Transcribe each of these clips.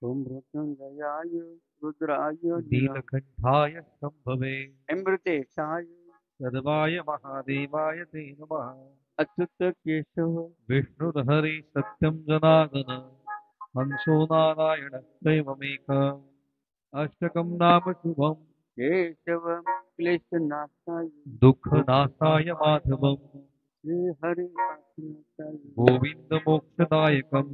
ओम मृत्युंजयाय रुद्राय नीलकंठाय शंभवे अमृतेशाय सर्वाय महादेवाय ते नमः। अच्युत केशव विष्णुर्हरि सत्यं जनार्दन हंसो नारायण दैवमेक अष्टकं नाम शुभं केशव क्लेशनाशाय दुःखनाशाय माधवम् श्रीहरि गोविन्दमोक्षदायकम्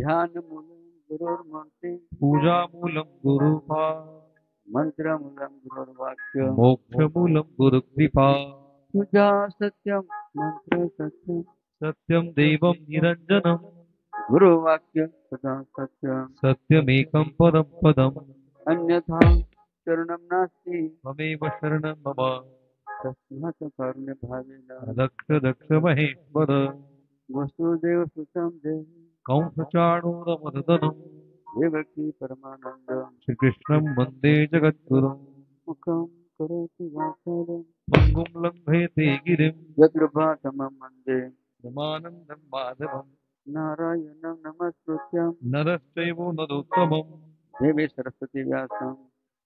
ध्यानमूलं गुरोर्मूर्ति पूजामूलं गुरुपा मन्त्रमूलं गुरोर्वाक्य मोक्षमूलं गुरुकृपा पूजा सत्यं मंत्र सत्यं सत्यं देवं निरञ्जनम् गुरुवाक्य सदा सत्यं सत्यमेकं परं पदम् अन्यथा शरणं नास्ति ममेव शरणं मम तस्मात् कारुण्यभावेन दक्ष दक्ष महेश्वर वसुदेव सुतं देवी कंसचाणूरमर्दनम् देवकी परमानंद श्रीकृष्णं वन्दे जगद्गुरुम् मुखं करोति वाचालं पङ्गुं लङ्घयते गिरिम् यद्रुभातमं वन्दे परमानन्दं माधवम् नारायणं नमस्कृत्यं नरश्चैव नरोत्तमम् देवी सरस्वती व्यासं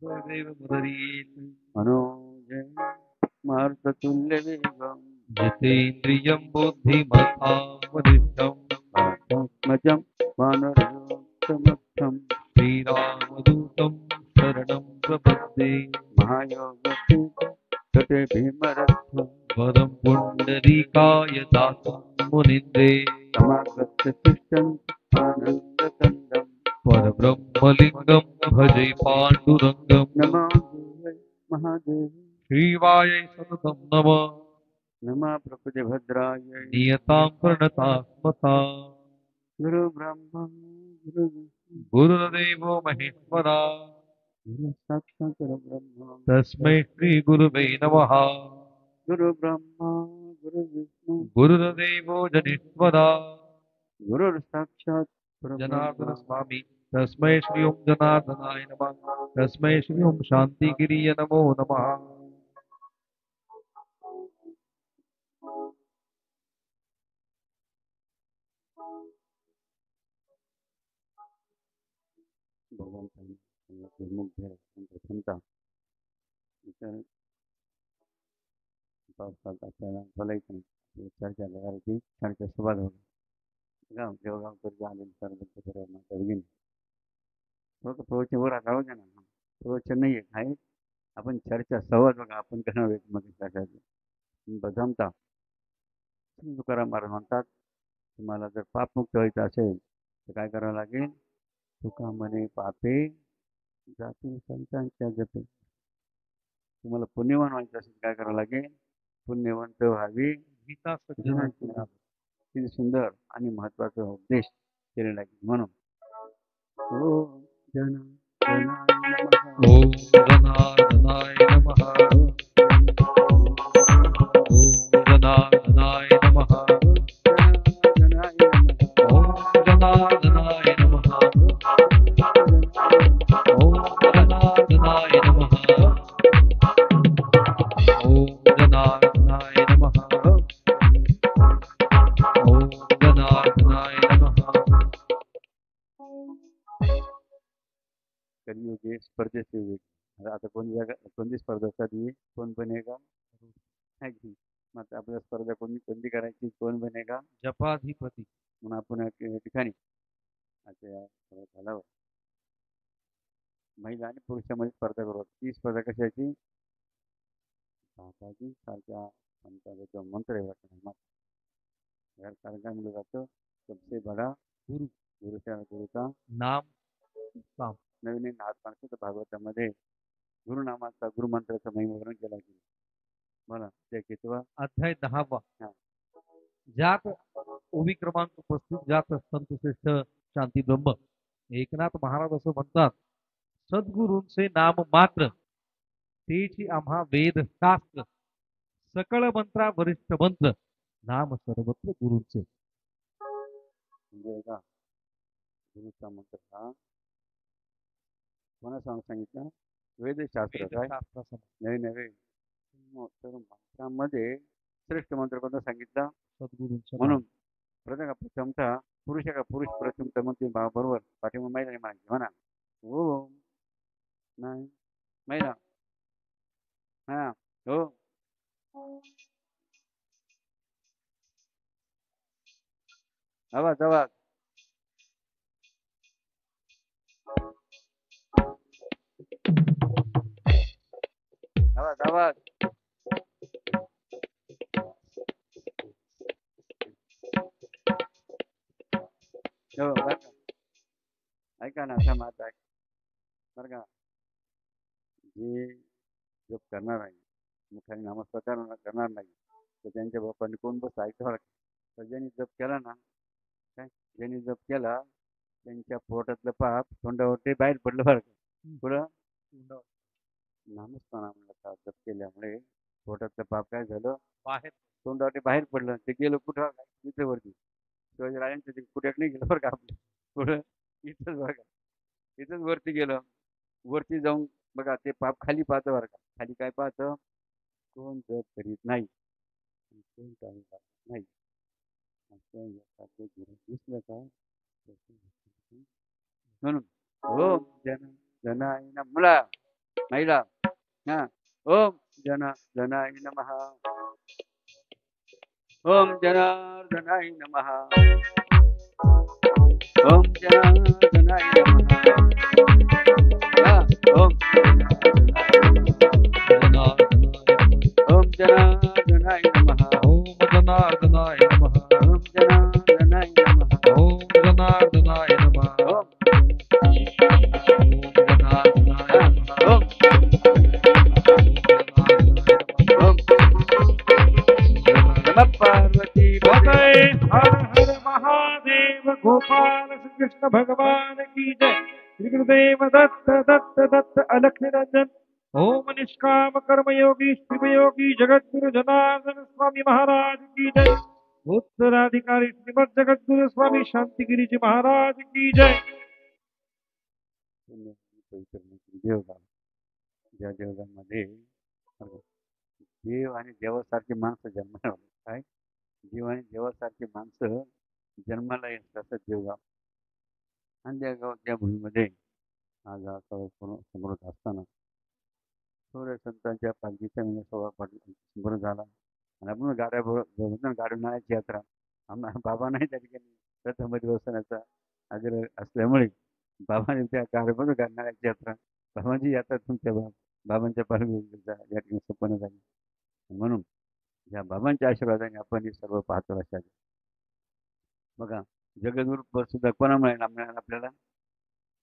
देवमुदरीत् मनोजय मारुततुल्यवेगं जितेन्द्रियं बुद्धिमतां वरिष्ठम् आत्मजं वानरयोत्तमर्थं श्रीरामदूतं शरणं प्रपद्ये महायोगपीठ तटे भीमरथं वरं पुण्डरीकाय दातुं मुनिन्द्रे समागत्य तिष्ठन्ति आनन्दकन्दं परब्रह्मलिङ्गं भजे पाण्डुरङ्गम् नमो देवै महादेव श्रीवायै सततं नमः नमः प्रकृतिभद्राय नियतां प्रणतात्मता गुरुब्रह्मा गुरुविष्णु गुरुदेवो महेश्वरा गुरुसाक्षात् परब्रह्म तस्मै श्रीगुरुवे नमः गुरुब्रह्मा गुरुविष्णु गुरुदेवो जनीश्वरा गुरुर्साक्षात् परब्रह्म जनार्दन स्वामी तस्मै श्री ओं जनार्दनाय नमः तस्मै श्री ओं शान्तिगिरिय नमो नमः भगवंतांनी मुग्ध प्रथमता इतर पावसात आपल्याला बोलायचं नाही चर्चा करायची चर्चा सुरुवात होती गाव देवगाव कर्ज आलेली सरबत माझ्या बघिन थोडं प्रवचन वर राहू द्या ना प्रवचन नाही आहे आपण चर्चा संवाद बघा आपण करणार व्यक्तीमध्ये चर्चा बदमता तुकाराम महाराज म्हणतात तुम्हाला जर पापमुक्त व्हायचं असेल तर काय करावं लागेल तुका म्हणे पापे जातील संतांच्या जपे तुम्हाला पुण्यवान व्हायचं असेल काय करावं लागेल पुण्यवंत व्हावी गीता सज्जनांची किती सुंदर आणि महत्वाचा उपदेश केलेला आहे म्हणून ओ जन ओम जनार्दनाय नमः ओम जनार्दनाय नमः ओम जनार्दनाय नमः ओम जनार्दनाय नमः ओम जनार्दनाय नमः ओम जनार्दनाय नमः कलियुगे स्पर्धेचे युग आता कोणती स्पर्धा चालली कोण बनेगा है की मग आपल्या स्पर्धा कोणती करायची कोण बनेगा जपाधिपती म्हणून आपण या ठिकाणी आता झाला महिला आणि पुरुषामध्ये स्पर्धा करू ती स्पर्धा कशाची बाबाजी सारख्या संतांचा मंत्र आहे वाटतं काय म्हणलं जातं सबसे बडा गुरु गुरु का नाम नवीन आत्मानसुद्धा भागवतामध्ये गुरुनामाचा गुरुमंत्राचा महिमावरण केला की मला ते कितवा अध्याय 10वा हा. ज्यात ओवी क्रमांक 35 ज्यात संत श्रेष्ठ शांती ब्रह्म एकनाथ महाराज असं म्हणतात, सद्गुरूंचे नाम मात्र तेची आम्हा वेद शास्त्र सकळ मंत्रा वरिष्ठ मंत्र नाम सर्वत्र गुरूंचे. म्हणजे का गुरुचा मंत्र हा कोणा सांगितलं? वेदशास्त्र काय वेदशास्त्रासमोर नवे नवे तर मंत्रामध्ये श्रेष्ठ मंत्र कोणता सांगितला? सद्गुरूंचं म्हणून प्रथमतः पुरुष का पुरुष प्रथम म्हणते बरोबर पाठीमागे महिला म्हणायची म्हणा हो नाही महिला हा हो आवाज आवाज आवाज आवाज हो बरं का ऐका ना आता माझं ऐक बरं का जे जप करणार आहे मुखाने नामस्कार करणार नाही तर त्यांच्या बापाने कोण बस ऐकणार तर ज्यांनी जप केला ना काय ज्यांनी जप केला त्यांच्या पोटातलं पाप तोंडावर बाहेर पडलं बरं का पुढं नामस्मरणाला जप केल्यामुळे पोटातलं पाप काय झालं बाहेर तोंडावर बाहेर पडलं ते गेलं कुठं इथं वरती शिवाजीराजांचं ते कुठ्याक नाही गेलं बरं का आपलं पुढं इथंच बरं का इथंच वरती गेलं वरती जाऊन बघा ते पाप खाली पाहतं बरं का खाली काय पाहतं कोण जप करीत नाही कोण काही पाहत नाही असं एखादं गुरु दिसलं का म्हणून ओम जनाय मुला महिला हा ओम जनाय नमः ओम जनार्दनाय नमः ओम जनार्दनाय नमः हा ओम जनार्दनाय नमः ओम जनार्दनाय नमः ओम जनार्दनाय नमः ओम जनार्दनाय नमः ओम जनार्दनाय नमः ओम ओम नमः पार्वती जय हर हर महादेव गोपाल श्री कृष्ण भगवान की जय। श्री गुरुदेव दत्त दत्त दत्त अलख निरंजन ओम निष्काम कर्मयोगी शिवयोगी जगद्गुरु जनार्दन स्वामी महाराज की जय। उत्तराधिकारी श्रीमद जगद्गुरु स्वामी शांतिगिरी जी महाराज की जय। देवगाव ज्या देवगावमध्ये देव आणि देवासारखी माणसं जन्माला आली. काय देव आणि देवासारखी माणसं जन्माला येत असं देवगाव आणि त्या भूमीमध्ये आज समोर असताना थोड्या संतांच्या पालखीचा समोर झाला आणि आपण गाडून आणायची यात्रा बाबा नाही त्या ठिकाणी प्रथम दिवसाचा आग्रह असल्यामुळे बाबाने त्या गाड्यामधून गाडणाऱ्याची यात्रा बाबांची यात्रा तुमच्या बाबांच्या पालखीचा या ठिकाणी संपन्न झाली म्हणून या बाबांच्या आशीर्वादाने आपण हे सर्व पाहतो लक्षात बघा जगद्गुरु सुद्धा कोणामुळे मिळाला आपल्याला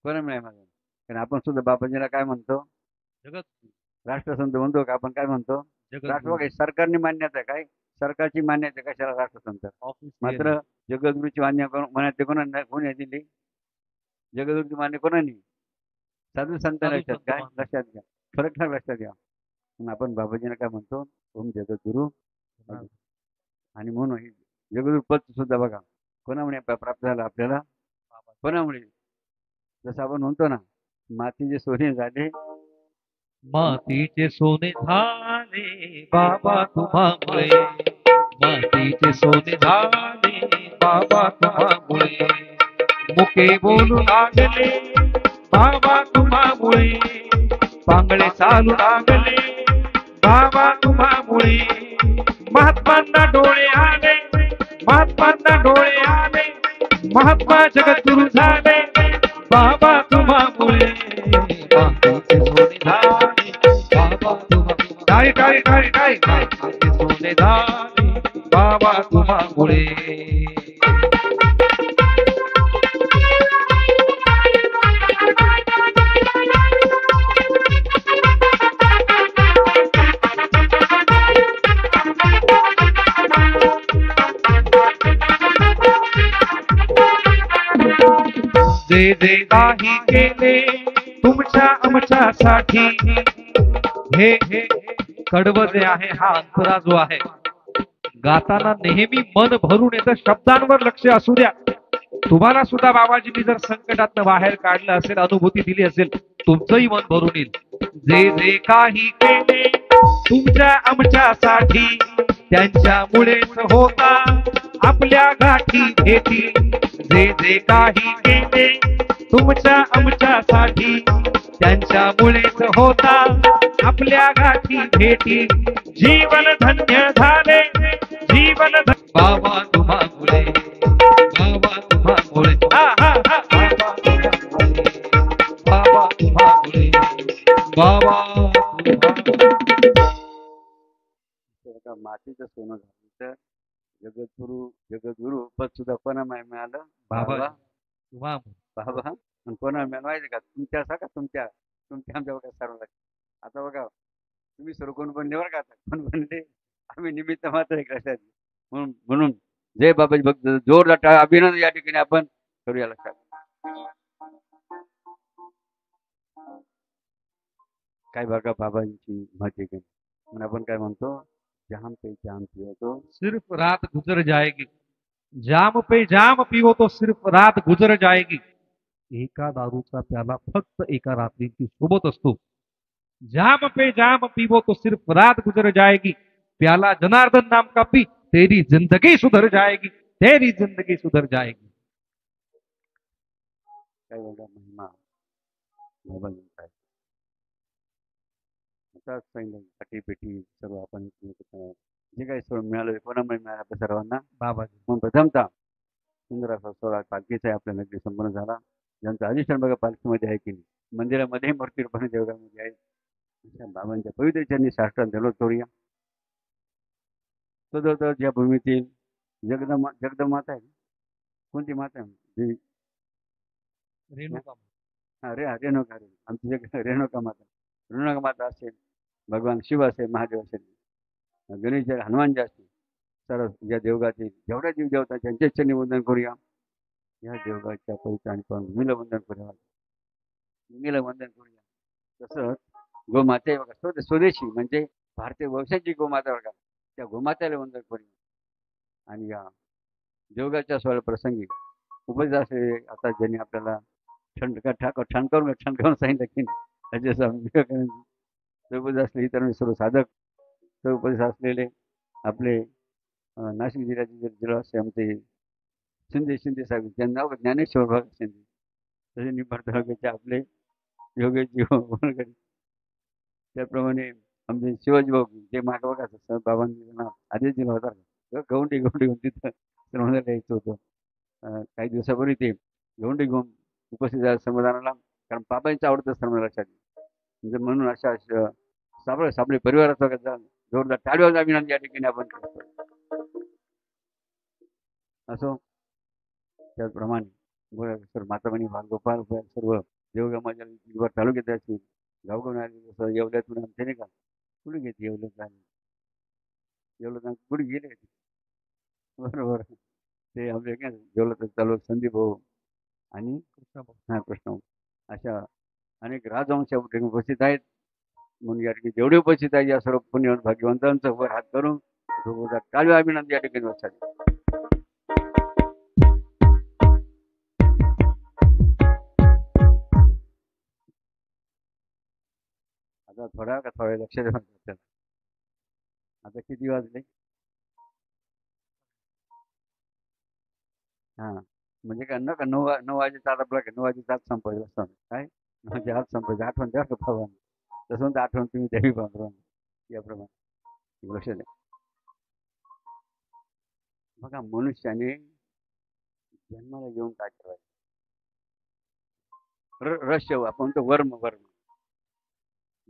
कोणामुळे मिळाला कारण आपण सुद्धा बाबाजीला काय म्हणतो जगत राष्ट्रसंत म्हणतो का आपण काय म्हणतो राष्ट्र सरकारने मान्यता काय सरकारची मान्यता कशाला राष्ट्रसंत मात्र जगद्गुरूची मान्यता कोणी दिली जगद्गुरूची मान्य कोणाने साधू संतांना लक्षात काय लक्षात घ्या फरक नाही लक्षात घ्या मग आपण बाबाजींना काय म्हणतो ओम जगद्गुरु आणि म्हणून जगद्गुरु पद सुद्धा बघा कोणामुळे प्राप्त झालं आपल्याला कोणामुळे जसं आपण म्हणतो ना मातीचे सोने झाले मातीचे सोने झाले बाबा तुम्हामुळे मातीचे सोने झाले बाबा तुम्हामुळे मुके बोलू लागले बाबा तुम्हामुळे पांगळे चालू लागले बाबा तुम्हामुळे महात्मांना डोळे आले महात्मांना डोळे आले महात्मा जगद्गुरु झाले बाबा तुम्हामुळे मातीचे सोने झाले बाबा तुम्हामुळे मातीचे सोने झाले बाबा तुम्हामुळे जे जे काही केले तुमच्या आमच्यासाठी, हे हे कडवं जे आहे, हा अंतरा जो आहे, गाताना नेहमी मन भरून येतं, शब्दांवर लक्ष असू द्या. तुम्हाला सुद्धा बाबाजींनी जर संकटातनं बाहेर काढलं असेल, अनुभूती दिली असेल, तुमचंही मन भरून येईल. जे जे काही केले तुमच्या आमच्यासाठी, त्यांच्यामुळेच होता आपल्या गाठी भेटी. जे जे काही केले तुमच्या आमच्यासाठी, त्यांच्यामुळेच होता आपल्या गाठी भेटी. जीवन धन्य झाले, जीवन बाबा तुम्हामुळे, बाबा तुम्हामुळे, बाबा तुम्हामुळे, बाबा तुम्हामुळे, बाबा तुम्हामुळे. मातीचं सोनं झालं तर जगद्गुरु पद सुद्धा कोणा मिळालं? बाबा बाबा बाबा. आणि कोणा मिळालं माहिती का? तुमच्या का तुमच्या आमच्या बघा सर्व. आता बघा तुम्ही सर्व कोण बनले बरं का? आता कोण बनले? आम्ही निमित्त मात्र आहे कशाचे. म्हणून जय बाबाजी भक्त जोरदार टाळ्या अभिनंदन या ठिकाणी आपण करूया. लक्षात काय बघा बाबांची महती केली म्हणून आपण काय म्हणतो, जाम पे जाम पियो तो सिर्फ रात गुजर जाएगी, जाम पे जाम पियो तो सिर्फ रात गुजर जाएगी. एका दारूचा प्याला फक्त एका रात्रीची सोबत असतो. जाम पे जाम पीवो तो सिर्फ रात गुजर जाएगी, प्याला जनार्दन नाम का पी, तेरी जिंदगी सुधर जाएगी, तेरी जिंदगी सुधर जाएगी. काय बघा महिमा बाबांचा आहे. आता सांगितलं पेटी सर्व आपण जे काही सोड मिळालं कोणामुळे मिळालं आपल्या सर्वांना बाबाजी. म्हणून प्रथमतः सुंदर असा सोहळा पालखीचा आहे आपल्या नगरी संपन्न झाला. ज्यांचं अधिष्ठान बघा पालखीमध्ये आहे की नाही, मंदिरामध्ये मूर्ती रूपाने देवळामध्ये आहे. अशा बाबांच्या पवित्र चरणी साष्टांग धरून करूया. तर ज्या भूमीतील जगदमाता आहे, कोणती माता आहे? देवी रेणुका. रेणुका. आमची रेणुका माता. रेणुका माता असेल, भगवान शिव असेल, महादेव असेल, गणेश हनुमान जे असतील, सर्व ज्या देवगातील जेवढ्या जीव देवता त्यांच्या चरणी वंदन करूया. या देवगाच्या पवित्र आणि भूमीला वंदन करूया. भूमीला वंदन करूया. तसंच गोमाते बघा, स्वदेशी म्हणजे भारतीय वंशाची गोमाता बघा, त्या गोमातेला वंदन करूया. आणि या देवगाच्या सोहळ्या प्रसंगी उपस्थित असलेले आता ज्यांनी आपल्याला छान करून सांगितलं की उपस्थित असले इतर सर्व साधक, तर उपस्थित असलेले आपले नाशिक जिल्ह्याचे जिल्हा आमचे शिंदे साहेब, ज्यांचं नाव ज्ञानेश्वर भाग शिंदे, तसे निंबाड तालुक्याचे आपले योगेश वनकरी, त्याप्रमाणे आमचे शिवाजी भाऊ जे मागं बघा बाबांनी नाव आधीच दिलं होता, गवंडी घेऊन तिथं श्रमणाला यायचं होतं. काही दिवसापूर्वी ते गवंडी घेऊन उपस्थित झाले श्रमदानाला, कारण बाबांचं आवडतं श्रमदान लक्षात. म्हणजे म्हणून अशा साबळे परिवाराचा जोरदार टाळ्या अभिनंदन या ठिकाणी आपण करतो. असो त्याचप्रमाणे सर मातामणी भागगोपाल सर्व देवगामाच्या तालुक्यात असतील, गावगावून आले, जसं येवल्यातून आमचे नाही का कुठे घेते येवल्यात आले, येवल्यात कुठे गेले बरोबर. ते आपले काय जेवलं चालू संदीप भाऊ आणि कृष्ण अशा अनेक राजवंश उपस्थित आहेत. म्हणून या ठिकाणी जेवढे उपस्थित आहेत या सर्व पुण्य भाग्यवंतांचं वर हात करून टाळ्या अभिनंदन या ठिकाणी वाचतात. आता थोडा लक्ष द्या. आता किती वाजले? हा म्हणजे काय नका 9 वाजेचा आपला 9 वाजेचा आत संपायचं असतं काय, म्हणजे आज संपायचं आठवण द्या का तसं तर आठवण तुम्ही द्यावी बाबा याप्रमाणे लक्ष द्या. बघा मनुष्याने जन्माला येऊन काय करायचं, रश्य आपण तो वर्म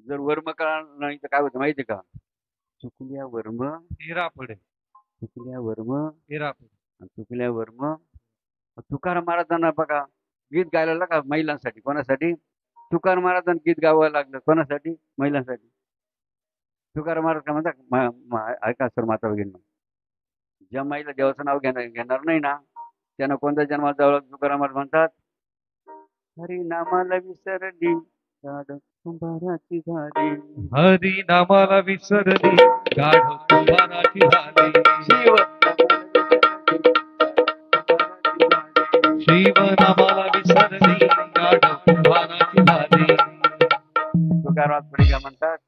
जर वर्म करा नाही तर काय होतं माहिती का, चुकल्या वर्म तेरा पडे, चुकल्या वर्म तेरा पडे, चुकल्या वर्म. तुकाराम महाराजांना बघा गीत गायला लागा महिलांसाठी, कोणासाठी? तुकाराम महाराजांना गीत गावायला लागलं कोणासाठी? महिलांसाठी. तुकाराम महाराज काय म्हणतात, ऐका सर माता भगिनी, ज्या महिला देवाचं नाव घेणार नाही ना त्यांना कोणत्या जन्मात जावं तुकाराम महाराज म्हणतात, हरी नामाला विसरली गाढ कुंभाराची झाली. हरी नामाला विसरली गाढ कुंभाराची झाली. शिव नामाला विसरली गाढ कुंभाराची झाली. शिव नामाला विसरली गाढ कुंभाराची झाली. तुकाराम पुढे काय म्हणतात,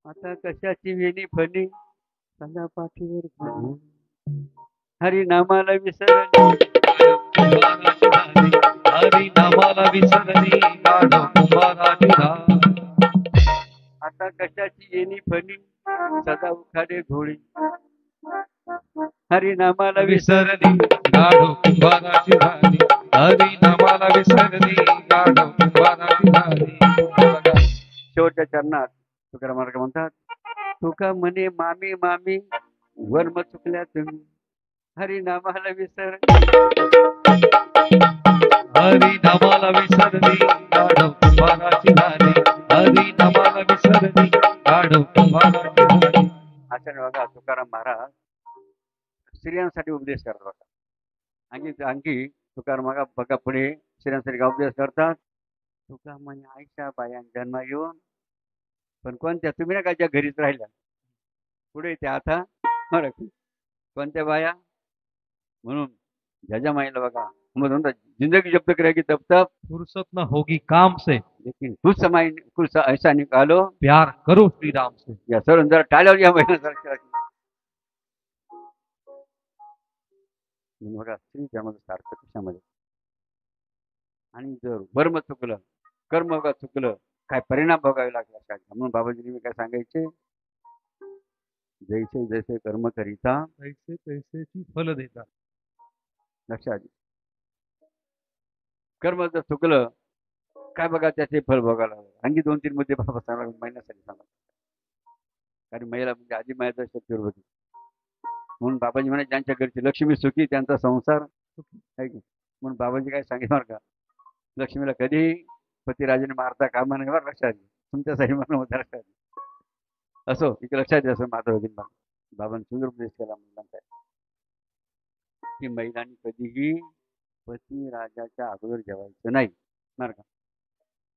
आता कशाची वेणी फणी सदा पाठीवर घेऊन. हरी नामाला विसरली कुंभाराची झाली. हरी नामाला विसरली गाढ कुंभाराची झाली. आता कशाची येणी फणी सदा उखाडे घोळी. हरी नामाला विसरली गाढ कुंभाराची झाली. हरी नामाला विसरली गाढ कुंभाराची झाली. बघा, शेवटच्या चरणात तुकाराम महाराज म्हणतात, तुका म्हणे मामी मामी वर्म चुकल्या तुम्ही. हरी नामाला विसरली. हरी नामाला विसरली गाढ कुंभाराची झाली. हरी नामाला विसरली गाढ कुंभाराची झाली. अशाने बघा तुकाराम महाराज स्त्रियांसाठी उपदेश करतात. बघा आणखी तुकाराम महाराज बघा पुढे स्त्रियांसाठी काय उपदेश करतात, तुका म्हणे आईच्या बायां जन्म येऊन पण कोणत्या, तुम्ही ना काय ज्या घरीच राहिल्या पुढे त्या आता बरं कोणत्या बाया म्हणून ज्या माईला बघा म्हणून जिंदगी जब तक रहेगी तब तक फुर्सत न होगी काम से, लेकिन कुछ समय कुछ ऐसा निकालो प्यार करो श्री राम से. या सर जरा टाळ्यावर या महिन्यात बघा स्त्री त्यामध्ये सारखं कशामध्ये. आणि जर वर्म चुकलं कर्म बघा चुकलं काय परिणाम भोगावे लागला म्हणून बाबाजींनी मी काय सांगायचे, जैसे जैसे कर्म करिता तैसे तैसेची फल देतात. लक्षात घे. कर्म जर चुकलं काय बघा त्याचे फळ भोगायला लागलं. आणखी 2-3 मुद्दे बाबा सांगा महिन्यासाठी सांगा, कारण महिला म्हणजे आधी मायाचा शक्तीवर होती म्हणून बाबाजी म्हणे ज्यांच्या घरची लक्ष्मी सुखी त्यांचा संसार सुखी आहे की. म्हणून बाबाजी काय सांगितलं का, लक्ष्मीला कधी पतिराजाने मारता कामा नाही बरं. लक्षात घे, तुमच्यासाठी म्हणून होता. लक्षात घे असो इथे लक्षात घ्या. असं माता भगिनी बाबांनी सुंदर उपदेश केला म्हणतात की महिलांनी कधीही पती राजाच्या अगोदर जेवायचं नाही बरं का.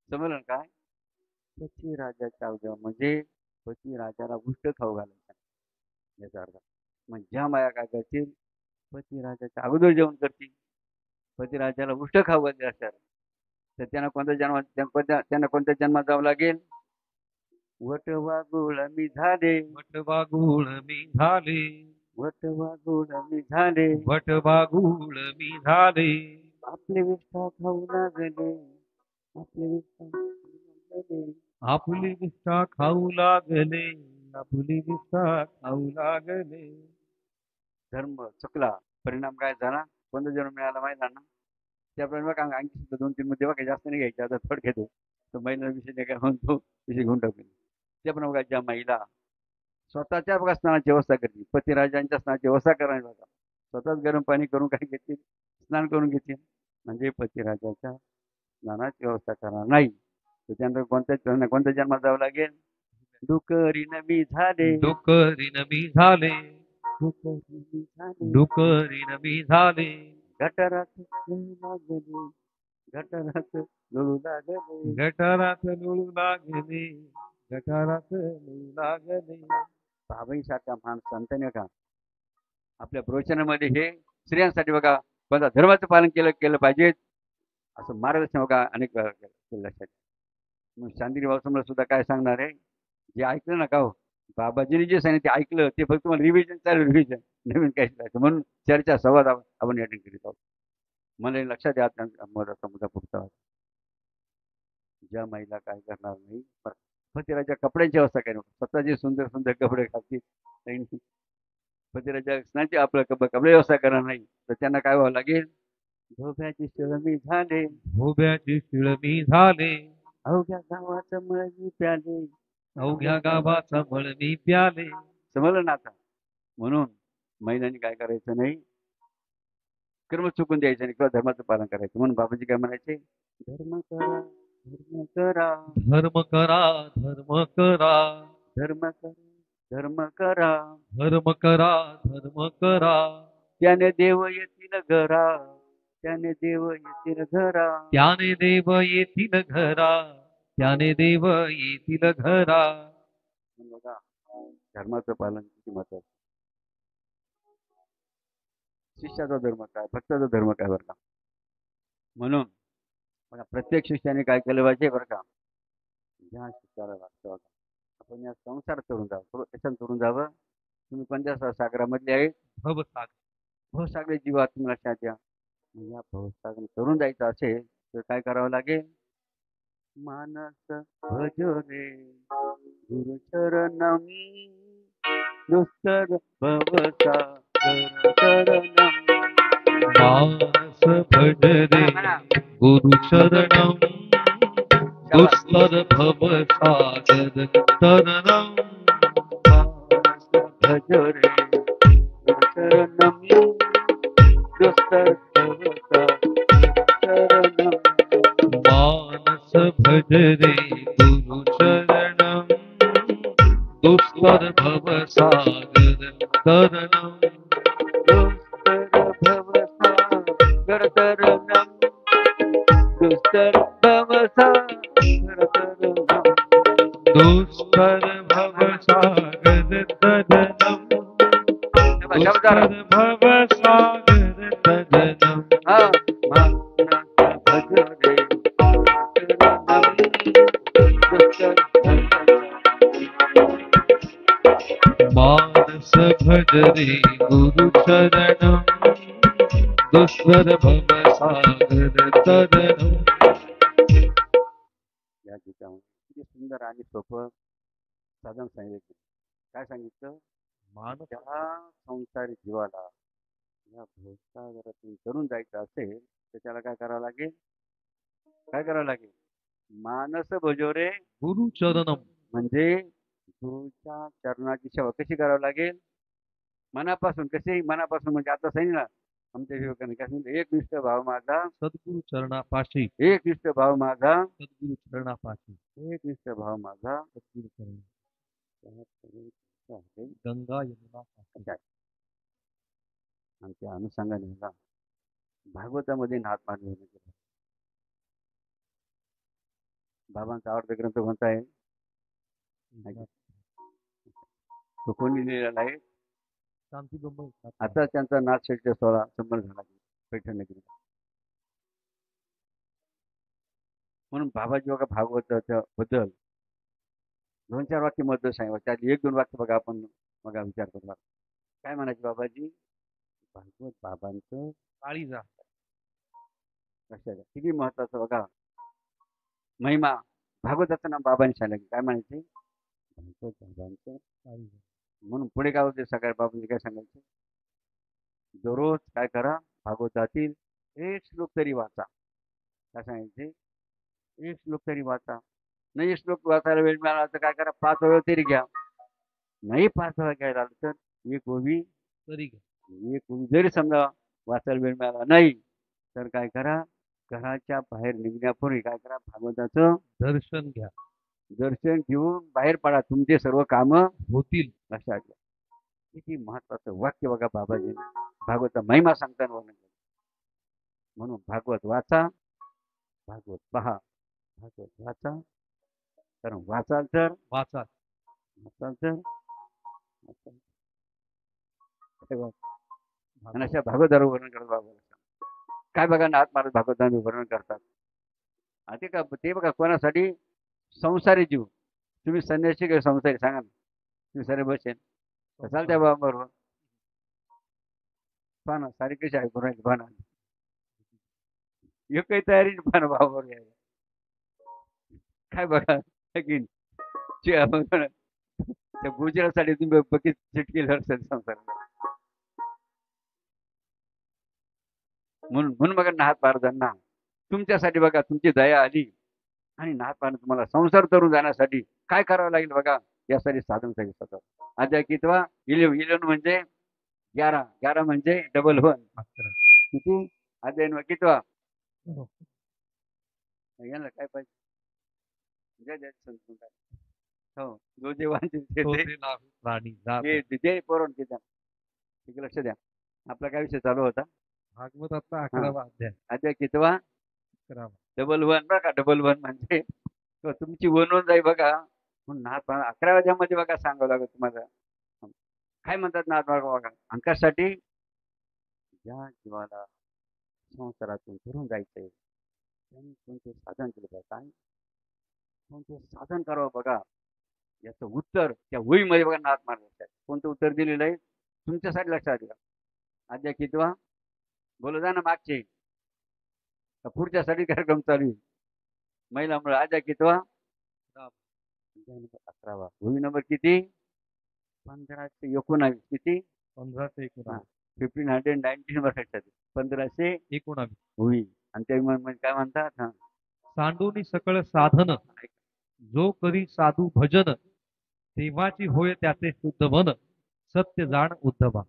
समजलं काय, पती राजाच्या अगोदर म्हणजे पती राजाला उष्ट खाऊ घालायचं याचा अर्थ. मग ज्या माया काय करतील, पती राजाच्या अगोदर जेवण करतील, पती राजाला उष्ट खाऊ घालते असतात, तर त्यांना कोणत्या जन्मात जावं लागेल. वटवा गुळ मी झाले, वटवा गुळ मी झाले, वटवा गुळ मी झाले, वटवा गुळ मी झाले. आपले विष्ठा खाऊ लागले, आपले विष्ठा खाऊ लागले. आपली विष्ठा खाऊ लागले, आपली विष्ठा खाऊ लागले. धर्म चुकला परिणाम काय झाला, कोणता जन्म मिळाला माहिती ना. त्याप्रमाणे बघा आणखी सुद्धा 2-3 मुद्दे बघा, जास्त नाही घ्यायचे, आता थोड घेतो. तो महिला विषय काय म्हणतो विषय घेऊन टाकून. त्याप्रमाणे बघा ज्या महिला स्वतःच्या बघा स्नानाची व्यवस्था करतील, पतिराजांच्या स्नानाची व्यवस्था करावी बघा, स्वतःच गरम पाणी करून काय घेतील, स्नान करून घेतील, म्हणजे पतिराजाच्या स्नानाची व्यवस्था करणार नाही. त्याच्यानंतर कोणत्या जन्मात जावं लागेल. डुकरीन मी झाले, डुकरीन मी झाले, डुकरीन मी झाले, डुकरीन मी झाले. गटारात लळू लागले, गटारात लळू लागले. गटारात लुळू लागले, गटारात लुळू लागले. बाबाई सारखा महान संतांनी का आपल्या प्रवचनामध्ये हे स्त्रियांसाठी बघा कोणता धर्माचं पालन केलं पाहिजे असं मार्गदर्शन बघा अनेक केलं. लक्षात मग शांतिनी बाबा सुद्धा काय सांगणार आहे, जे ऐकलं ना का हो, बाबाजीने जे सांगितलं ते ऐकलं, ते फक्त तुम्हाला रिव्हिजन चालू रिव्हिजन नवीन काहीच नाही. म्हणून चर्चा संवाद आपण अटेंड करीत आहोत. मला हे लक्षात द्या महत्वाचा मुद्दा पुढचा, ज्या महिला काय करणार नाही पतिराच्या कपड्यांची व्यवस्था काय नको, स्वतःचे सुंदर सुंदर कपडे घालतील, पतिराच्या स्नानाची आपलं कपडे व्यवस्था करणार नाही, तर त्यांना काय व्हावं लागेल. धोब्याची शिळ मी झाले, धोब्याची शिळ मी झाले, अवघ्या गावाचं मळ मी प्याले, अवघ्या गावाचा मळ मी प्याले. समजलं ना आता. म्हणून महिलांनी काय करायचं नाही, कर्म चुकून द्यायचं नाही किंवा धर्माचं पालन करायचं. म्हणून बाबाजी काय म्हणायचे, धर्म करा धर्म करा, धर्म करा धर्म करा, धर्म करा धर्म करा, धर्म करा धर्म करा. त्याने देव येतील घरा, त्याने देव येतील घरा. त्याने देव येतील घरा, त्याने देव येतील घरा. म्हणून बघा धर्माचं पालन किती महत्वाचं. शिष्याचा धर्म काय, भक्ताचा धर्म काय बरं का. म्हणून बघा प्रत्येक शिष्याने काय केलं पाहिजे बरं का. ज्या शिष्याला वाटतं बघा आपण या संसार करून जावं, कशाने करून जावं. तुम्ही कोणत्या सागरामधले आहेत, भवसागर. भवसागरी जीवा तुम्ही लक्षात द्या. या भवसागर करून जायचं असेल तर काय करावं लागेल. मानस भजो रे गुरुचरणम दुस्तर भवसागर चरणम. मानस भज रे गुरु शरणम दुस्तर भव सागर तरणम. भजो रे गुरुचरणम दुस्तर भवसागर चरणम. मानस भज रे गुरु शरणम दुस्तर भव सागर तरणम. दुस्तर भवसागर तरणम दुस्तर भवसागर तरणम. दुस्तर भव सागर तरणम दुस्तर भव सागर तरणम. मानस भज रे गुरु शरणम दुस्तर भव सागर तरणम. या गीतामध्ये किती सुंदर आणि सोपं साधन सांगितलं. काय सांगितलं. मानस त्या संसारी जीवाला या भवसागरातून करून जायचं असेल तर त्याला काय करावं लागेल. काय करावं लागेल. मानस भजोरे गुरु चरणम. म्हणजे गुरुच्या चरणाची सेवा कशी करावी लागेल. मनापासून. कशी मनापासून म्हणजे आता सांगितलं ना आमच्या विवेकाने काय सांगितलं. एकनिष्ठ भाव माझा सद्गुरु चरणापाशी. एकनिष्ठ भाव माझा सद्गुरु चरणापाशी. एकनिष्ठ भाव माझा सद्गुरु चरण. त्या गंगा यमुना काशी. आमच्या अनुषंगाने बघा भागवतामध्ये नाथ मानले गेले. बाबांचा आवडता ग्रंथ कोणता आहे. तो कोणी लिहिलेला आहे. शांती ब्रह्म. आता त्यांचा नाथ षष्ठी सोहळा संपन्न झाला पैठण नगरी. म्हणून बाबाजी बघा भागवताच्या बद्दल 2-4 वाक्य मत सांगा. त्यातली 1-2 वाक्य बघा आपण बघा विचार करू. काय म्हणायचे बाबाजी. भागवत बाबांचं काळीजा. लक्षात किती महत्वाचं बघा. महिमा भागवताचं नाव बाबांनी सांगितलं. काय म्हणायचे. भागवत बाबांचं काळीजा. म्हणून पुढे काय होते. सकाळी बाबांनी काय सांगायचे. दररोज काय करा. भागवतातील 1 श्लोक तरी वाचा. काय सांगायचे. 1 श्लोक तरी वाचा. नाही श्लोक वाचायला वेळ मिळाला तर काय करा. 5 वेळ तरी घ्या. नाही 5 वेळा घ्यायला आलं तर एक ओवी तरी घ्या. एक ओवी जरी समजा वाचायला वेळ मिळाला नाही तर काय करा. घराच्या बाहेर निघण्यापूर्वी काय करा. भागवताचं दर्शन घ्या. दर्शन घेऊन बाहेर पडा. तुमचे सर्व कामं होतील. लक्षात घ्या. किती महत्वाचं वाक्य बघा बाबाजीने भागवत महिमा सांगताना वर्णन केलं. म्हणून भागवत वाचा. भागवत पहा. भागवत वाचा. कारण वाचाल तर वाचा. वाचाल तर आणि अशा भागवतावर वर्णन करतात बाबा. काय बघा नाथ महाराज भागवतांचे वर्णन करतात. ते का ते बघा कोणासाठी. संसारी जीव. तुम्ही संन्यासी का संसारी सांगा ना. तुम्ही सारे बसेल चाल त्या बाबा बरोबर. पहा ना सारी कशी ऐकून राहील. पहा ना एक काही तयारी पहा ना बाबा यायला. काय बघा की त्या गुजरासाठी तुम्ही बकीत चिटकेल संसार. म्हणून बघा नाथ महाराजांना तुमच्यासाठी बघा तुमची दया आली आणि नाथ महाराज तुम्हाला संसार करून जाण्यासाठी काय करावं लागेल बघा. यासाठी साधन सांगितलं. अध्याय कितवा. 11 म्हणजे 11 म्हणजे डबल 1 किती. अध्याय कितवा. याला काय पाहिजे. हो जो जे वांचे पोरण ठीक लक्ष द्या. आपला काय विषय चालू होता. भागवताचा 11वा अध्याय. अध्याय कितवा? 11वा. डबल वन बघा, डबल वन म्हणजे तो तुमची वन जाईल बघा. म्हणून नाथ 11व्या अध्यायामध्ये बघा सांगावं लागेल तुम्हाला. काय म्हणतात नाथ बघा अंकासाठी, ज्या जीवाला संसारातून फिरून जायचंय त्यांनी कोणते साधन केलं पाहिजे, काय कोणते साधन करावं बघा. याचं उत्तर त्या वहीमध्ये बघा नाथ मार्ग कोणतं उत्तर दिलेलं आहे तुमच्यासाठी लक्षात घ्या. अध्याय कितवा? बोलू जा ना मागचे पुढच्यासाठी कार्यक्रम चालू आहे. महिला मुळे अध्याय कितवा? 11वा. वही नंबर किती? 1519. किती? 1519. 1519 वर्षासाठी 1519 होई. आणि ते काय म्हणतात? हा, सांडूनी सकळ साधन जो करी साधू भजन तेव्हाची होय त्याचे शुद्ध मन सत्य जाण उद्धवा.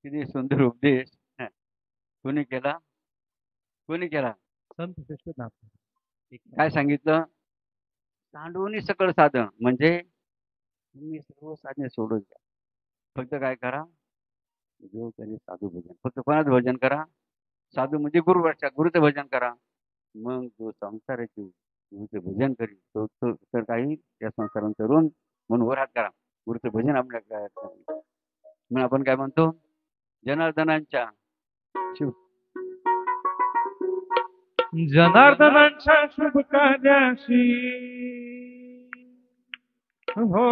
किती सुंदर उपदेश कोणी केला? कोणी केला? संत श्रेष्ठ नाथ. काय सांगितलं? सांडूनी सकळ साधन म्हणजे तुम्ही सर्व साधने सोडून द्या. फक्त काय करा? जो कधी साधू भजन. फक्त कोणाचं भजन करा? साधू म्हणजे गुरुचं भजन करा. मग जो संसाराची गुरुचं भजन करील तो तर काही या संसारात करून म्हणून वर हात करा. गुरुचं भजन आपल्या मग आपण काय म्हणतो? जनार्दनांच्या जनार्दनांच्या शुभ कार्याशी हो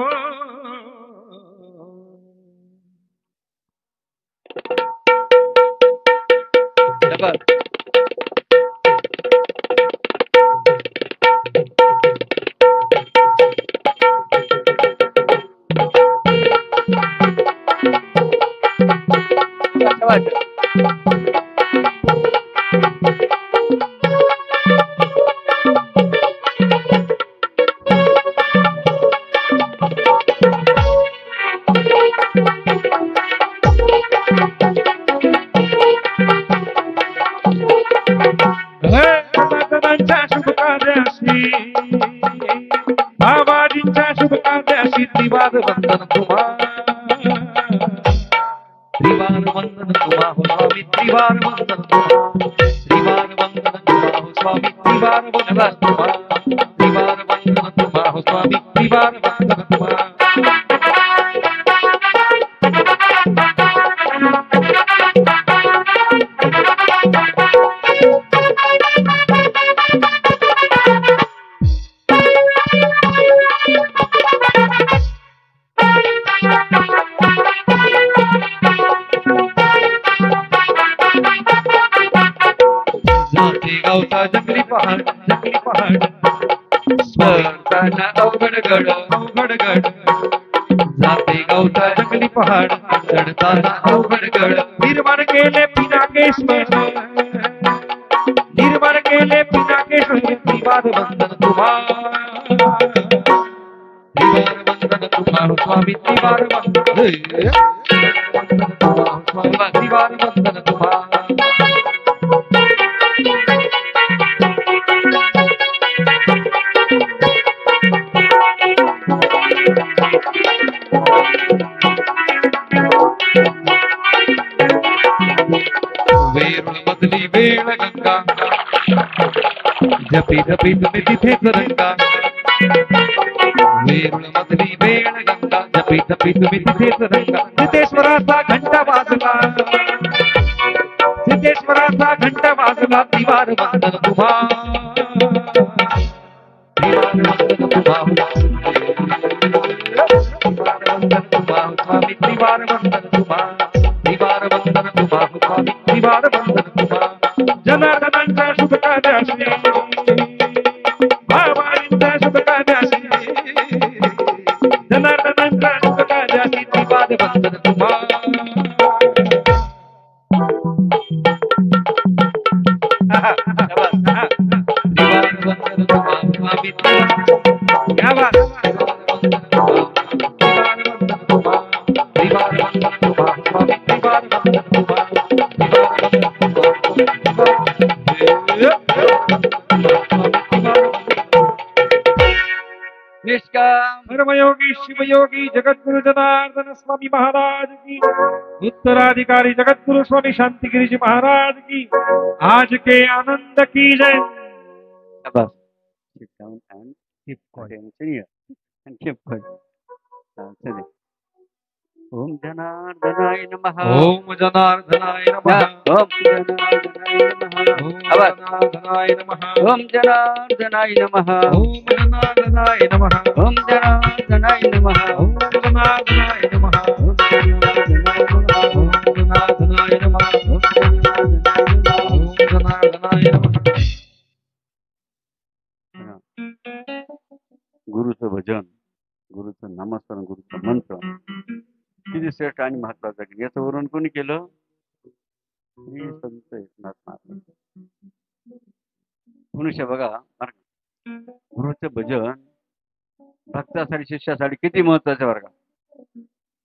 बाबाजींच्या शुभ कार्याशी त्रिवार वंदन तुम्हा. त्रिवार वंदन तुम्हा हो स्वामी. त्रिवार वंदन तुम्हा. त्रिवार वंदन तुम्हा हो स्वामी. त्रिवार वंदन तुम्हा. त्रिवार वंदन तुम्हा हो स्वामी. त्रिवार वंदन तुम्हा. जंगली पहाड जंगली पहाड स्वर्गाला अवघड गड अवघड गड. जाते गावचा जंगली पहाड चढताना अवघड गड. निर्माण केले पिनाकेश्वर. निर्माण केले पिनाकेश्वर. त्रिवार वंदन तुम्हा. त्रिवार वंदन तुम्हा हो स्वामी. त्रिवार वंदन तुम्हा हो स्वामी. त्रिवार वंदन तुम्हा. वेरुळ मधली वेळ गंगा जपी जपी तुम्ही तिथेच रंगा. वेरुळ मधली वेळ गंगा जपी जपी तुम्ही तिथेच रंगा. सिद्धेश्वराचा घंटा वाजला. सिद्धेश्वराचा घंटा वाजला. त्रिवार वंदन तुम्हा. त्रिवार वंदन तुम्हा. त्रिवार वंदन तुम्हा स्वामी. त्रिवार वंदन तुम्हा. त्रिवार वंदन तुम्हा स्वामी. त्रिवार वंदन तुम्हा. जनार्दनांच्या शुभ कार्याशी बाबांच्या शुभ कार्याशी जनार्दनांच्या शुभ कार्याशी त्रिवार वंदन तुम्हा. त्रिवार वंदन तुम्हा स्वामी. त्रिवार वंदन तुम्हा. त्रिवार वंदन तुम्हा. त्रिवार वंदन तुम्हा. कर्मयोगी शिवयोगी जगद्गुरु जनार्दन स्वामी महाराज की, उत्तराधिकारी जगद्गुरु स्वामी शांतिगिरी जी महाराज की आज के आनंद की जय। शाबाश. Sit down and Keep quiet. attention here. And keep quiet. चले. ओम जनार्दनाय नमः. ओम जनार्दनाय नमः. ओम जनार्दनाय नमः. ओम जनार्दनाय नमः. ओम जनार्दनाय नमः. ओम जनार्दनाय नमः. ओम जनार्दनाय नमः. ओम जनार्दनाय नमः. ओम जनार्दनाय नमः. ओम जनार्दनाय नमः. गुरुचं भजन, गुरुचं नामस्मरण, गुरुचं मंत्र किती श्रेष्ठ आणि महत्वाचं आहे. याचं वर्णन कोणी केलं? श्री संत एकनाथ महाराज. मनुष्य बघा, गुरुचं भजन भक्तासाठी, शिष्यासाठी किती महत्वाचं बरं का.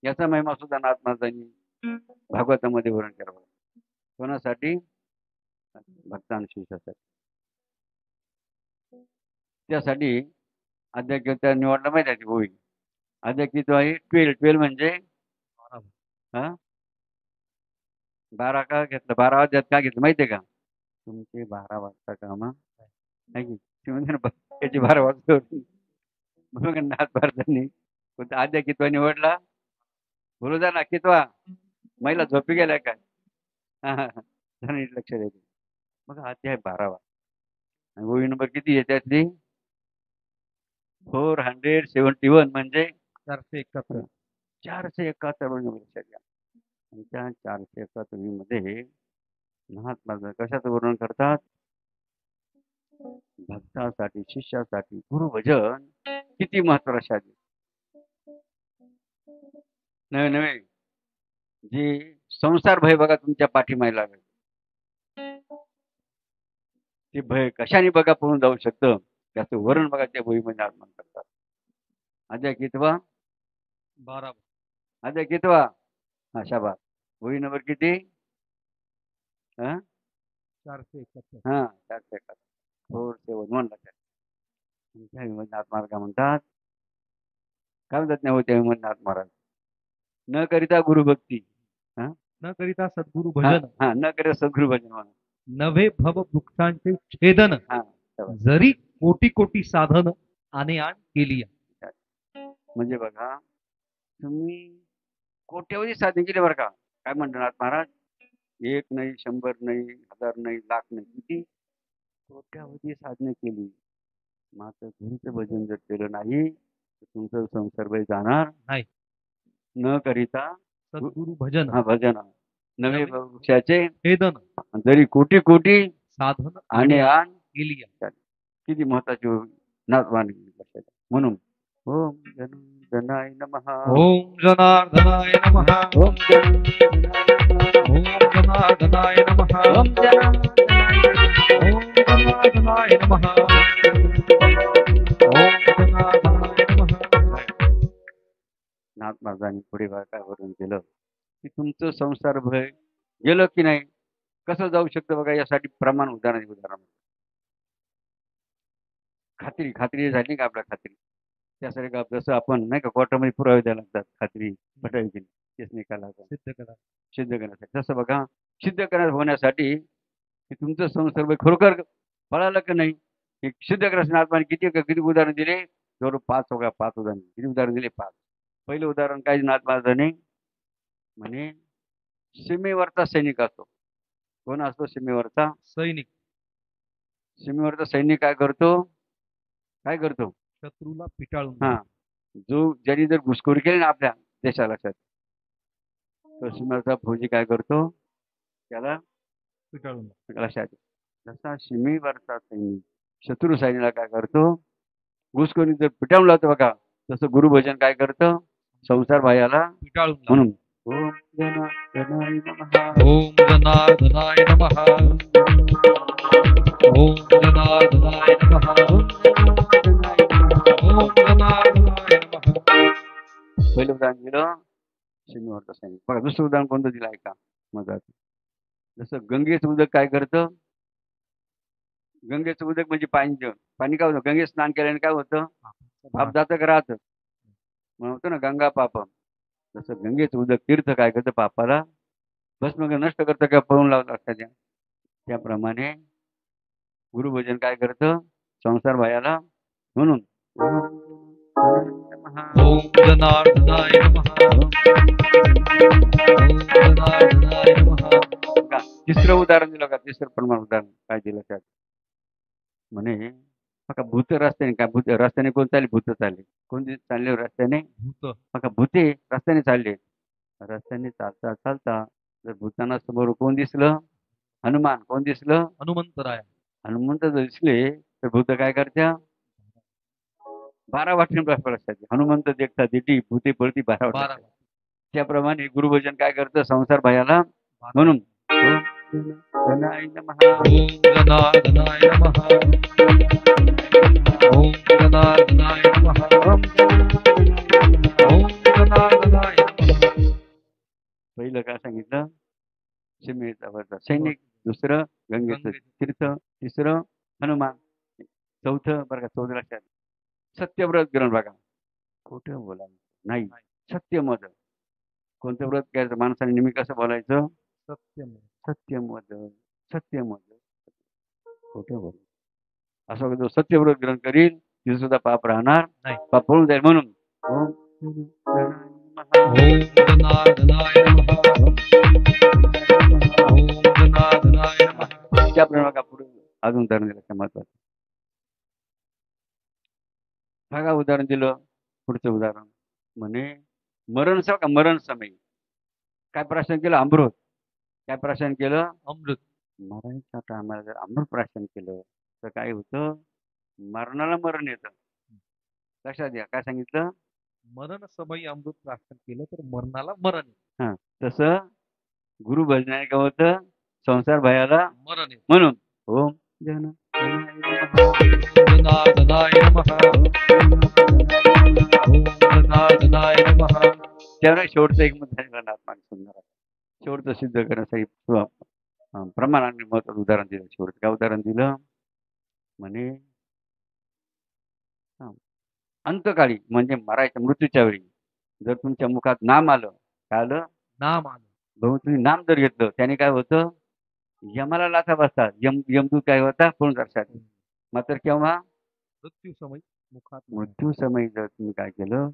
याचा महिमा सुद्धा नाथ महाराजांनी भागवतामध्ये वर्णन केलं बघा. कोणासाठी? भक्त आणि शिष्यासाठी. त्यासाठी अध्यात्म निवडला माहिती आहे होईल. अध्यात्म आहे 12 म्हणजे 12 का घेतलं, 12 अध्यात का घेतलं माहितीये का? तुमचे 12 वाजता काम आहे की ती म्हणजे त्याची 12 वाजता मग नाथ भारतांनी कोणता आद्या कितवा निवडला? बोलू द्या ना, कितवा? महिला झोपी गेल्या काय? लक्ष द्यायचं. मग अध्याय 12वा आणि ओळी नंबर किती आहे त्यातली? 471 म्हणजे 471. 471 म्हणजे लक्षात घ्या. आणि त्या 471 मध्ये महात्मा कशाचं वर्णन करतात? भक्तासाठी, शिष्यासाठी गुरुभजन किती महत्वाचं आहे. नवे नवे जे संसार भय बघा तुमच्या पाठीमागे लागेल, ते भय कशाने बघा पळून जाऊ शकतं त्याचं वर्णन बघा त्या भूमीमध्ये आत्मन करतात. अध्याय कितवा? 12. अध्याय कितवा? हा शाबास. वही नंबर किती? 471. हा 471. 471 लक्षात. त्या भूमीमध्ये आत्माराज काय म्हणतात? काय म्हणतात नाही होत्या भूमीमध्ये आत्माराज? न करिता गुरुभक्ती, न करिता सद्गुरु भजन, न करिता सद्गुरु भजन म्हणून नव्हे भव वृक्षांचे छेदन, जरी कोटी कोटी साधन आणि आण केली. म्हणजे बघा तुम्ही कोट्यावधी साधने केले बरं का. काय म्हणतात महाराज? 1 नाही, 100 नाही, 1000 नाही, लाख नाही, किती कोट्यावधी साधने केली. मात्र गुरुचं भजन जर केलं नाही तर तुमचं संसार भय जाणार नाही. न करिता सद्गुरु भजन, भजन नवे वृक्षाचे छेदन, जरी कोटी कोटी साधन आणि आण केली. किती महत्वाची नाथवाणी म्हणून ओम जनार्दनाय नमः. ओम जनार्दनाय नमः. ओम जनार्दनाय नमः. ओम जनार्दनाय नमः. जनार्दनाय नमः. नाथ महाराजांनी पुढे काय वर्णन केलं की तुमचं संसार भय गेलं की नाही, कसं जाऊ शकतं बघा. यासाठी प्रमाण उदाहरण खात्री झाली का आपल्या खात्री त्यासाठी का जसं आपण नाही का कोर्टामध्ये पुरावे द्यायला लागतात खात्री पटावी केली केस निकालाचा सिद्ध करण्यासाठी. तसं बघा सिद्ध करण्यात होण्यासाठी की तुमचं संसार भय खरोखर पळालं की नाही हे सिद्ध करण्यासाठी आत्माने किती उदाहरण दिले? जवळ 5 उदाहरण. किती उदाहरण दिले? 5. पहिलं उदाहरण काय नाथ महाराजांनी म्हणे सीमेवरचा सैनिक असतो. कोण असतो सीमेवरचा सैनिक? सीमेवरचा सैनिक काय करतो? शत्रूला पिटाळून. जो ज्यांनी जर घुसखोरी केली ना आपल्या देशाला तो सीमेवरचा फौजी काय करतो? त्याला पिटाळून. लक्षात. जसा सीमेवरचा सैनिक शत्रू सैनिकाला काय करतो? घुसखोरी जर पिटाळून लावतो बघा, तसं गुरुभजन काय करतं? संसार भायाला पिटाळून. म्हणून ओम जनार्दनाय नमः. ओम जनार्दनाय नमः. ओम जनार्दनाय नमः. ओम जनार्दनाय नमः. पहिलं उदाहरण दिलं सीमेवरचा सैनिक. बघा दुसरं उदाहरण कोणतं दिलं आहे का? मग जसं गंगेचं उदक काय करतं? गंगेचं उदक म्हणजे पाणी काय होतं? गंगेत स्नान केल्याने काय होतं? पाप जातं का राहतं? म्हणतो ना गंगा पापम, जसं गंगेचं उदक तीर्थ काय करतं पापाला भस्म नष्ट करतं किंवा पळून लावत असतात त्याप्रमाणे गुरुभजन काय करतं संसार भयाला. म्हणून ओम जनार्दनाय नमः. ओम जनार्दनाय नमः. तिसरं उदाहरण दिलं का, तिसरं प्रमाण उदाहरण काय दिलं त्यात म्हणे बघा भूत रस्त्याने काय, भूत रस्त्याने कोण चालले, भूत चालले. कोण चालले रस्त्याने, भूत. बघा भूते रस्त्याने चालले. रस्त्याने चालता चालता जर भूतांना समोर कोण दिसलं, हनुमान. कोण दिसलं, हनुमंतराय. हनुमंत जर दिसले तर भूत काय करत्या 12 वाटणी असतात. हनुमंत देखता दिटी भूते पळती 12 वाटणी. त्याप्रमाणे गुरुभजन काय करतं संसार भयाला. म्हणून ओम जनार्दनाय नमः. ओम जनार्दनाय नमः. ओम जनार्दनाय नमः. पहिलं काय सांगितलं, सीमेचा वरचा सैनिक. दुसरं गंगेचं तीर्थ. तिसरं हनुमान. चौथं बरं का, चौथं लक्षात सत्यव्रत ग्रहण. बघा खोटं बोलायचं नाही, सत्यमत. कोणतं व्रत घ्यायचं माणसाने नेहमी कसं बोलायचं, सत्यमत सत्यमत. खोटं बोल असं जो सत्यव्रत ग्रहण करील तिथे सुद्धा पाप राहणार नाही, पाप पळून जाईल. म्हणून ओम जनार्दनाय नमः. ओम जनार्दनाय नमः. त्याप्रमाणे का पुढे अजून उदाहरण दिलं महत्वाचं. बघा उदाहरण दिलं, पुढचं उदाहरण म्हणे मरण का मरण समय काय प्राशन केलं, अमृत. काय प्राशन केलं, अमृत. मरायच्या टायमाला जर अमृत प्राशन केलं तर काय होतं, मरणाला मरण येतं. लक्षात घ्या काय सांगितलं, मरण समयी अमृत प्राशन केलं तर मरणाला मरण येतं. हा तसं गुरु भजनाने काय होतं संसार भयाला मरण येतं. म्हणून ओम जनार्दनाय नमः. ओम जनार्दनाय नमः. त्यामुळे शेवटचं एक मुद्दा सुंदर शेवटचं सिद्ध करण्यासाठी प्रमाणाने महत्वाचं उदाहरण दिलं. शेवट काय उदाहरण दिलं म्हणे अंतकाळी म्हणजे मरायच्या मृत्यूच्या वेळी जर तुमच्या मुखात नाम आलं, काय आलं, नाम आलं, भाऊ तुम्ही नाम जर घेतलं त्याने काय होतं, यमाला लाथा बसतात. यमदूत काय होता पूर्ण करतात. मात्र केव्हा मृत्यू समय मुखात मृत्यू समय जर तुम्ही काय केलं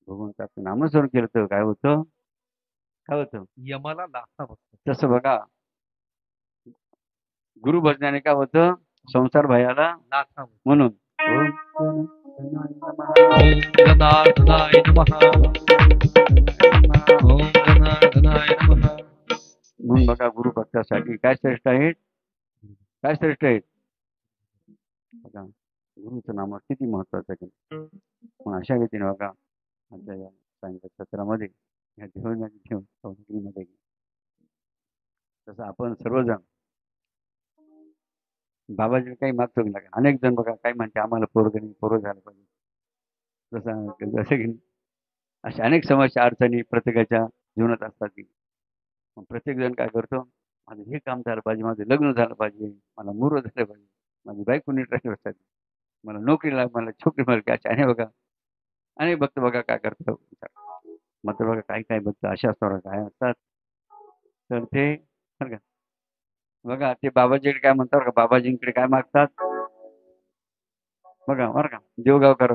भगवंताचं नामस्मरण केलं तर काय होतं, काय होतं, यमाला लाथा बसतात. तसं बघा गुरु भजनाने काय होतं संसार भयाला लाथा. म्हणून ओम जनार्दनाय नमः. ओम जनार्दनाय नमः. म्हणून बघा गुरु भक्तासाठी काय श्रेष्ठ आहेत, काय श्रेष्ठ आहेत. बघा गुरुचं नाम किती महत्वाचं आहे. पण अशा रीतीने बघा आमच्या या सांगितलं सत्रामध्ये या घेऊन सावधगिरीमध्ये तसं आपण सर्वजण बाबाजी काही मागतो की नाही. अनेक जण बघा काय म्हणते आम्हाला पोरं झालं पाहिजे. जसं की अशा अनेक समस्या अडचणी प्रत्येकाच्या जीवनात असतात की प्रत्येक जण काय करतो, माझं हे काम झालं पाहिजे, माझं लग्न झालं पाहिजे, मला मुलं झालं पाहिजे, माझी बायको नीट राहिली पाहिजे, मला नोकरीला, मला छोकरी मिळाली. अशा अनेक बघा अनेक भक्त बघा काय करतो. मात्र बघा काही भक्त अशा असतात काय असतात तर ते बरं का बघा ते बाबाजीकडे काय म्हणतात का, बाबाजींकडे काय मागतात बघा बरं का. देवगावकर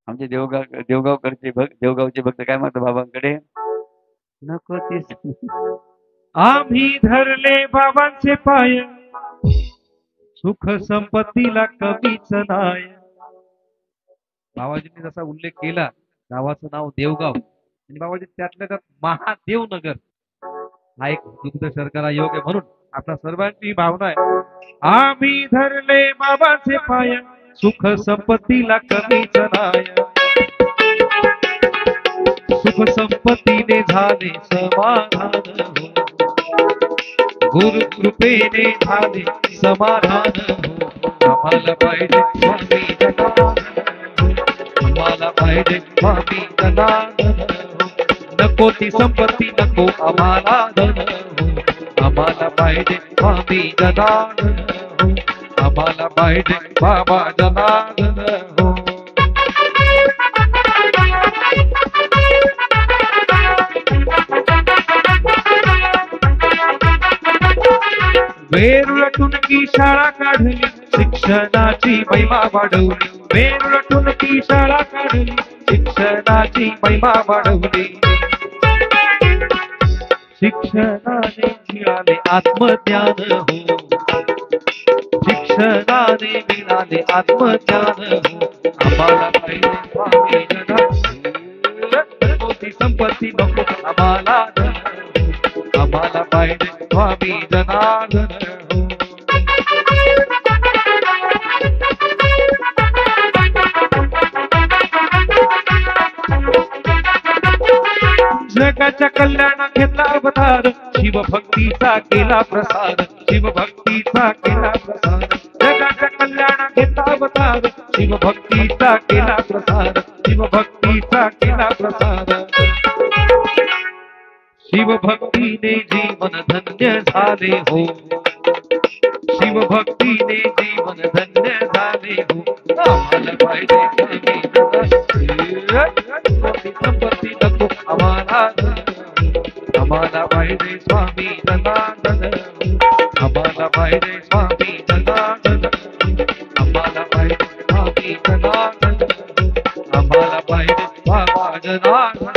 आमचे देवगावकरचे देवगावचे भक्त काय म्हणतात बाबांकडे, नको तीच आम्ही धरले बाबांचे पाय, सुख संपत्तीला कमीच नाही. बाबाजींनी जसा उल्लेख केला गावाचं नाव देवगाव आणि बाबाजी त्यातल्या त्यात महादेवनगर हा एक दुग्ध शर्करा योग आहे. म्हणून आपल्या सर्वांची भावना आहे, आम्ही धरले बाबाचे पाय, सुख संपत्तीला कमीच नाही. सुख संपत्तीने झाले समाधान हो, गुरु कृपेने झाले समाधान हो. आम्हाला पाहिजे स्वामी जनार्दन हो, आम्हाला पाहिजे स्वामी जनार्दन हो. नको ती संपत्ती नको आम्हाला धन हो, आम्हाला पाहिजे स्वामी जनार्दन हो, आम्हाला पाहिजे बाबा जनार्दन हो. वेरुळटून की शाळा काढली शिक्षणाची महिमा वाढवली वेरुळटून की शाळा काढली शिक्षणाची महिमा वाढवली शिक्षणाने मिळाले आत्मज्ञान हो शिक्षणाने मिळाले आत्मज्ञान हो आम्हाला पाहिजे स्वामी जनार्दन मोठी संपत्ती नको आम्हाला धन हो. आम्हाला पाहिजे स्वामी जनार्दन हो जगाच्या कल्याणात घेतला अवतार शिवभक्तीचा केला प्रसार शिवभक्तीचा केला प्रसार जगाच्या कल्याणात घेतला अवतार शिवभक्तीचा केला प्रसार शिवभक्तीचा केला प्रसार शिवभक्तीने जीवन धन्य झाले हो शिवभक्तीने जीवन धन्य झाले हो आम्हाला पाहिजे संपत्ती नको आम्हाला आम्हाला पाहिजे स्वामी जनार्दन आम्हाला पाहिजे स्वामी जनार्दन आम्हाला पाहिजे स्वामी जनार्दन आम्हाला पाहिजे बाबा जनार्दन